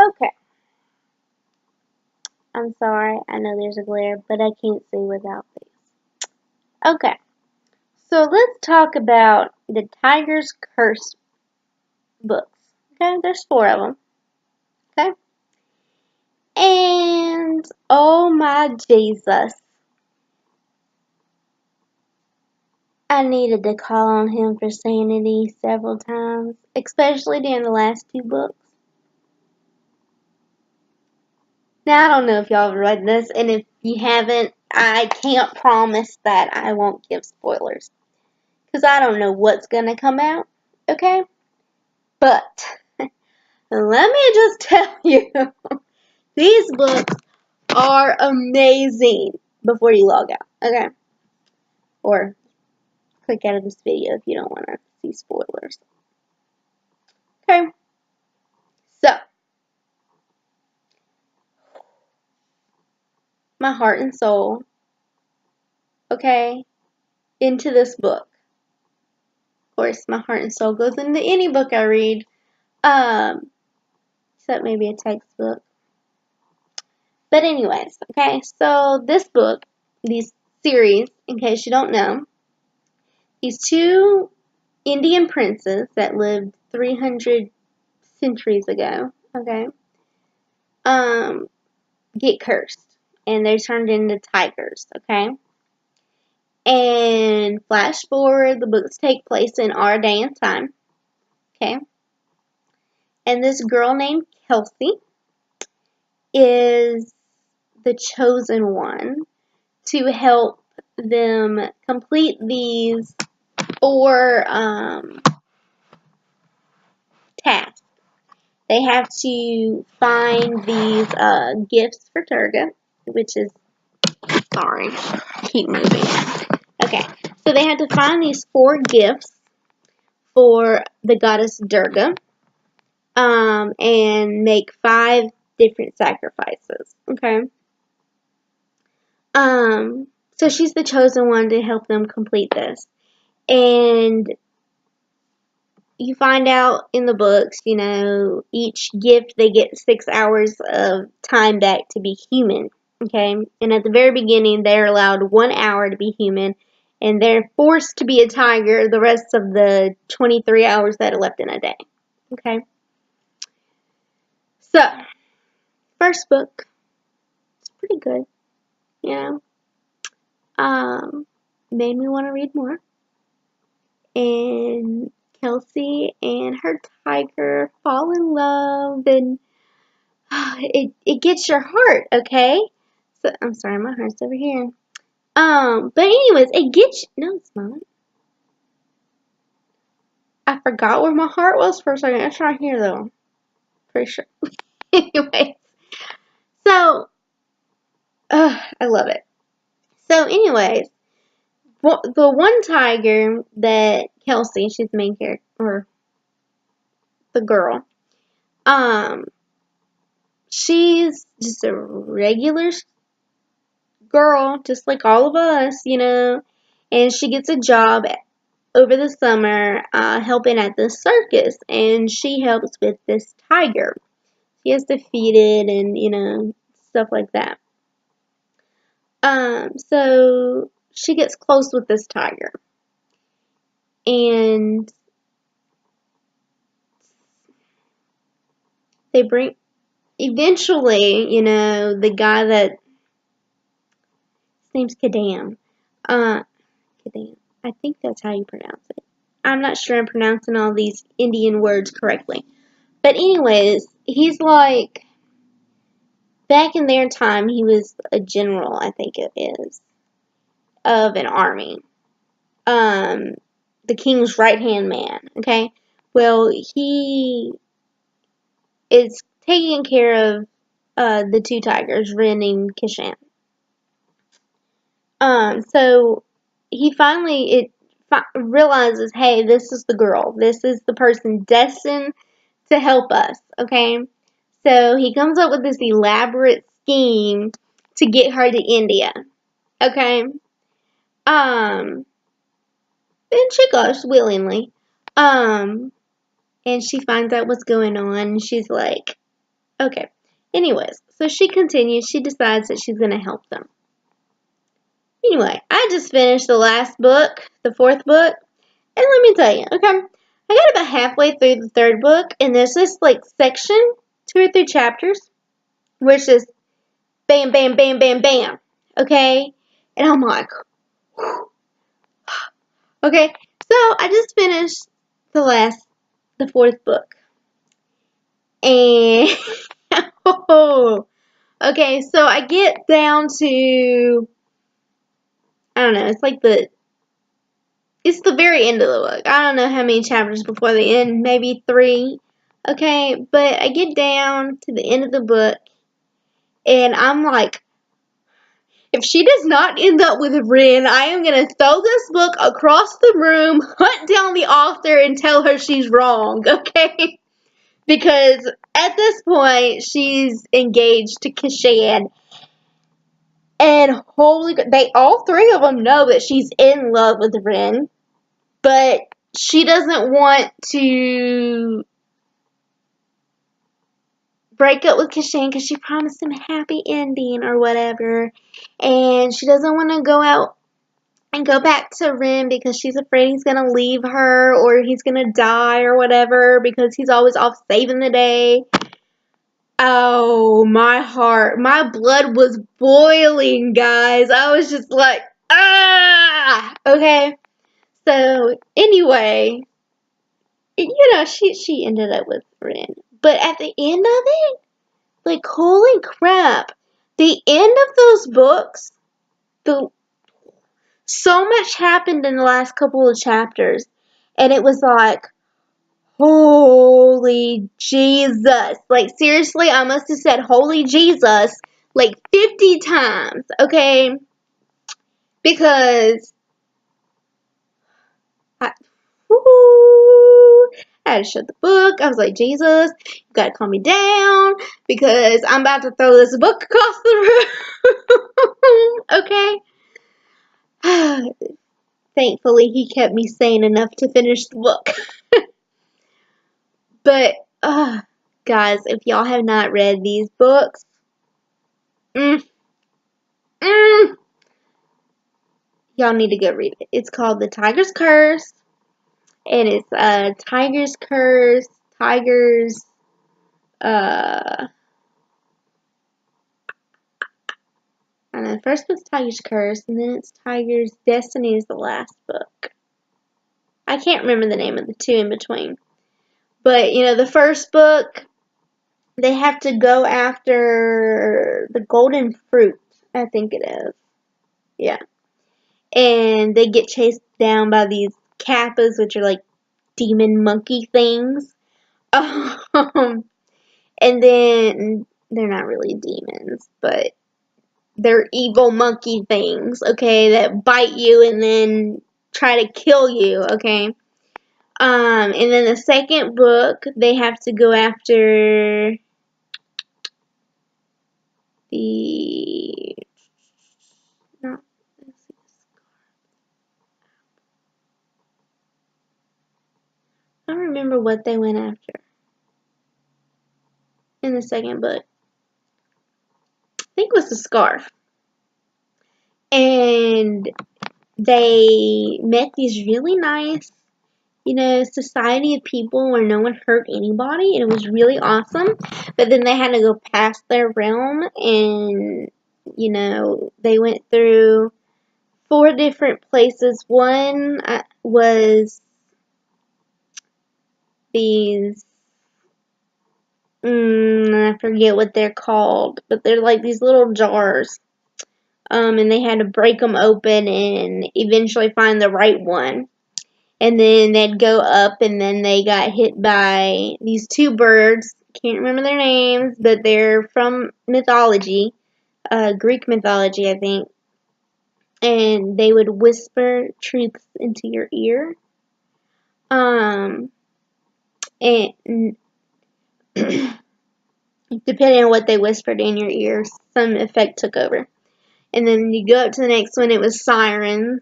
Okay. I'm sorry. I know there's a glare, but I can't see without these. Okay. So let's talk about the Tiger's Curse books. Okay, there's 4 of them. Okay. And oh my Jesus. I needed to call on him for sanity several times, especially during the last 2 books. Now, I don't know if y'all have read this, and if you haven't, I can't promise that I won't give spoilers. Because I don't know what's going to come out, okay? But, let me just tell you, these books are amazing before you log out, okay? Or click out of this video if you don't want to see spoilers. Okay? So, my heart and soul, okay, into this book. Of course, my heart and soul goes into any book I read, except maybe a textbook. But anyways, okay, so this book, these series, in case you don't know, these 2 Indian princes that lived 300 centuries ago, okay, get cursed, and they're turned into tigers, okay? And flash forward, the books take place in our day and time, okay? And this girl named Kelsey is the chosen one to help them complete these 4 tasks. They have to find these gifts for Durga, which is, sorry, keep moving. Okay, so they had to find these 4 gifts for the goddess Durga, and make 5 different sacrifices. Okay, so she's the chosen one to help them complete this, and you find out in the books, you know, each gift they get 6 hours of time back to be human. Okay, and at the very beginning, they're allowed 1 hour to be human, and they're forced to be a tiger the rest of the 23 hours that are left in a day. Okay, so first book, it's pretty good, you know. Made me want to read more, and Kelsey and her tiger fall in love, and it gets your heart, okay? So I'm sorry, my heart's over here. But anyways, it gets you, no, it's not. I forgot where my heart was for a second. It's right here though. Pretty sure. Anyways, so I love it. So anyways, the one tiger that Kelsey, she's the main character, or the girl, she's just a regular girl, just like all of us, you know, and she gets a job over the summer helping at the circus, and she helps with this tiger. She has to feed it and, you know, stuff like that. So she gets close with this tiger, and they bring, eventually, you know, the guy that, his name's Kadam. Kadam. I think that's how you pronounce it. I'm not sure I'm pronouncing all these Indian words correctly. But anyways, he's like, back in their time, he was a general, I think it is, of an army. The king's right-hand man, okay? Well, he is taking care of the 2 tigers, Rin and Kishan. So he finally realizes, hey, this is the girl. This is the person destined to help us, okay? So he comes up with this elaborate scheme to get her to India, okay? And she goes willingly. And she finds out what's going on, and she's like, Okay. Anyways, so she continues. She decides that she's going to help them. Anyway, I just finished the last book, the 4th book. And let me tell you, okay, I got about halfway through the 3rd book. And there's this, like, section, 2 or 3 chapters, where it's just bam, bam, bam, bam, bam. Okay? And I'm like, whew. Okay. So I just finished the 4th book. And, okay, so I get down to, I don't know, it's the very end of the book. I don't know how many chapters before the end, maybe 3. Okay, but I get down to the end of the book, and I'm like, if she does not end up with Ren, I am going to throw this book across the room, hunt down the author, and tell her she's wrong, okay? Because at this point, she's engaged to Kashan. And all 3 of them know that she's in love with Ren. But she doesn't want to break up with Kashan because she promised him a happy ending or whatever. And she doesn't want to go out and go back to Ren because she's afraid he's going to leave her or he's going to die or whatever because he's always off saving the day. Oh, my heart. My blood was boiling, guys. I was just like, ah! Okay. So, anyway, she ended up with Ren. But at the end of it, like, holy crap. The end of those books, so much happened in the last couple of chapters. And it was like, holy Jesus. Like, seriously, I must have said holy Jesus like 50 times, okay? Because I, I had to shut the book. I was like, Jesus, you gotta calm me down because I'm about to throw this book across the room, okay? Thankfully, he kept me sane enough to finish the book. But, guys, if y'all have not read these books, y'all need to go read it. It's called The Tiger's Curse, and it's Tiger's Curse, Tiger's, I don't know, first was Tiger's Curse, and then it's Tiger's Destiny is the last book. I can't remember the name of the 2 in between. But, the first book, they have to go after the golden fruit, I think it is. Yeah. And they get chased down by these kappas, which are like demon monkey things. And then they're not really demons, but they're evil monkey things, okay, that bite you and then try to kill you, okay? And then the second book, they have to go after the not I don't remember what they went after in the second book. I think it was the scarf. And they met these really nice, society of people where no one hurt anybody, and it was really awesome. But then they had to go past their realm, and, they went through 4 different places. One was these, I forget what they're called, but they're like these little jars. And they had to break them open and eventually find the right one. And then they'd go up, and then they got hit by these 2 birds. Can't remember their names, but they're from mythology, Greek mythology, I think. And they would whisper truths into your ear. And depending on what they whispered in your ear, some effect took over. And then you go up to the next one, it was sirens.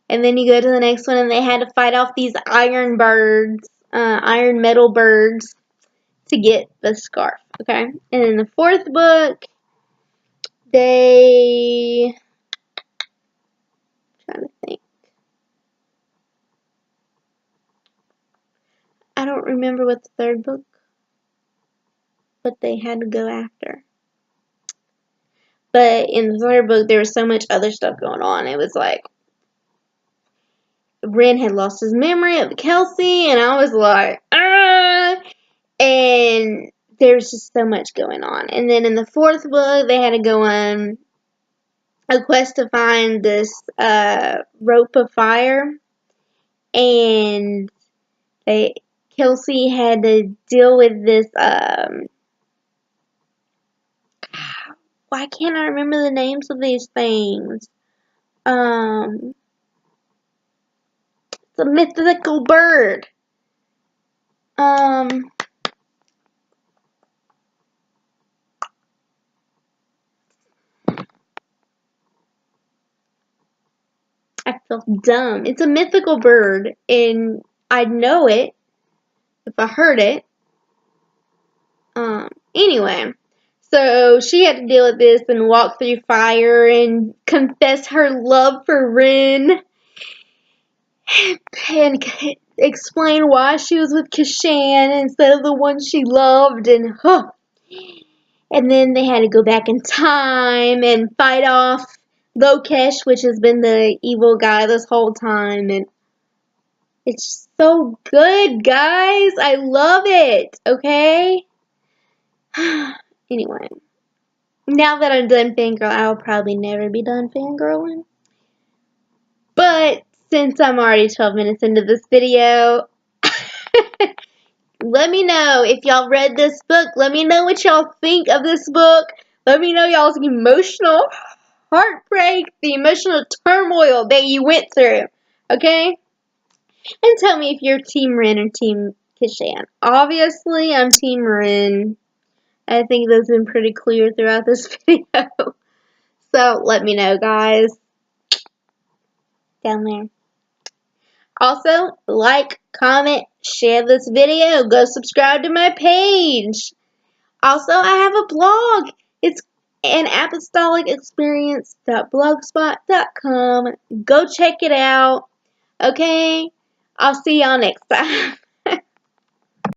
And then you go to the next one, and they had to fight off these iron birds, iron metal birds. to get the scarf, okay? And in the fourth book, they... I'm trying to think. I don't remember what the third book, what they had to go after. But in the third book, there was so much other stuff going on. It was like, Ren had lost his memory of Kelsey, and I was like, ah! And there's just so much going on. And then in the fourth book, they had to go on a quest to find this rope of fire, and Kelsey had to deal with this. Why can't I remember the names of these things? It's a mythical bird. I feel dumb. It's a mythical bird, and I'd know it if I heard it. Anyway, so she had to deal with this and walk through fire and confess her love for Ren and explain why she was with Kashan instead of the one she loved, and then they had to go back in time and fight off Lokesh, which has been the evil guy this whole time, and it's so good, guys. I love it, okay? Anyway, now that I'm done fangirl, I'll probably never be done fangirling. But since I'm already 12 minutes into this video, let me know if y'all read this book. Let me know what y'all think of this book. Let me know y'all's emotional heartbreak, the emotional turmoil that you went through. Okay? And tell me if you're Team Ren or Team Kashan. Obviously, I'm Team Ren. I think that's been pretty clear throughout this video. So, let me know, guys. Down there. Also, like, comment, share this video. Go subscribe to my page. Also, I have a blog. It's an apostolicexperience.blogspot.com. Go check it out. Okay? I'll see y'all next time.